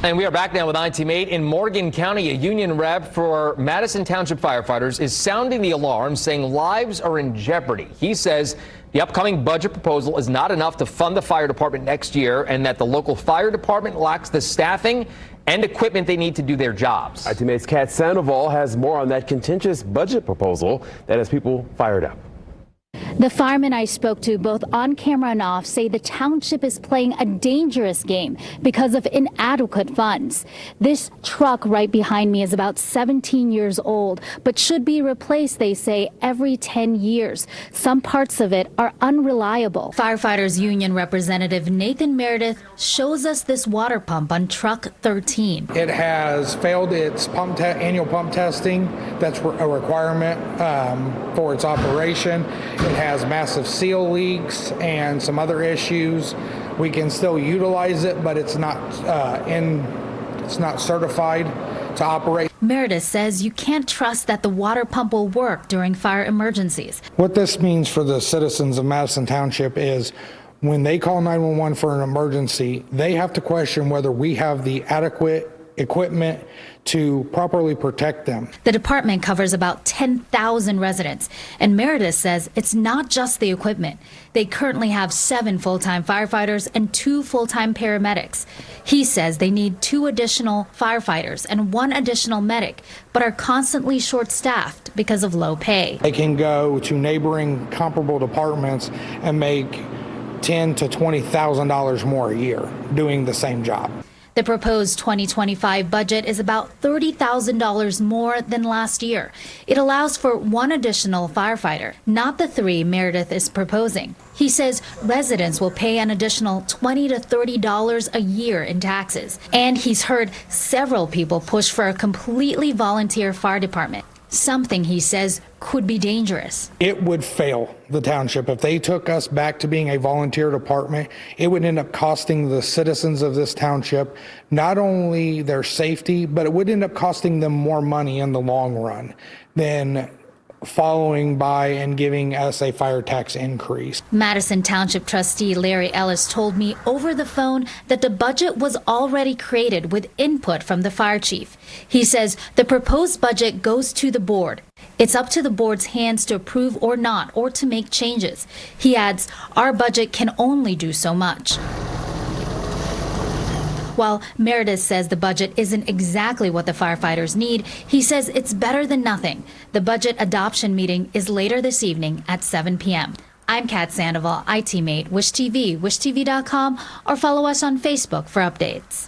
And we are back now with IT8. In Morgan County, a union rep for Madison Township Firefighters is sounding the alarm, saying lives are in jeopardy. He says the upcoming budget proposal is not enough to fund the fire department next year and that the local fire department lacks the staffing and equipment they need to do their jobs. IT8's Kat Sandoval has more on that contentious budget proposal that has people fired up. The firemen I spoke to, both on camera and off, say the township is playing a dangerous game because of inadequate funds. This truck right behind me is about 17 years old, but should be replaced, they say, every 10 years. Some parts of it are unreliable. Firefighters Union Representative Nathan Meredith shows us this water pump on truck 13. It has failed its annual pump testing. That's a requirement for its operation. It has massive seal leaks and some other issues. We can still utilize it, but it's not certified to operate. Meredith says you can't trust that the water pump will work during fire emergencies. What this means for the citizens of Madison Township is when they call 911 for an emergency, they have to question whether we have the adequate equipment to properly protect them. The department covers about 10,000 residents, and Meredith says it's not just the equipment. They currently have 7 full-time firefighters and 2 full-time paramedics. He says they need 2 additional firefighters and 1 additional medic, but are constantly short-staffed because of low pay. They can go to neighboring comparable departments and make $10,000 to $20,000 more a year doing the same job. The proposed 2025 budget is about $30,000 more than last year. It allows for 1 additional firefighter, not the 3 Meredith is proposing. He says residents will pay an additional $20 to $30 a year in taxes. And he's heard several people push for a completely volunteer fire department. Something he says could be dangerous. It would fail the township. If they took us back to being a volunteer department, it would end up costing the citizens of this township not only their safety, but it would end up costing them more money in the long run than following by and giving us a fire tax increase. Madison Township trustee Larry Ellis told me over the phone that the budget was already created with input from the fire chief. He says the proposed budget goes to the board. It's up to the board's hands to approve or not, or to make changes. He adds, our budget can only do so much. While Meredith says the budget isn't exactly what the firefighters need, he says it's better than nothing. The budget adoption meeting is later this evening at 7 p.m. I'm Kat Sandoval, IT8, Wish TV, wishtv.com, or follow us on Facebook for updates.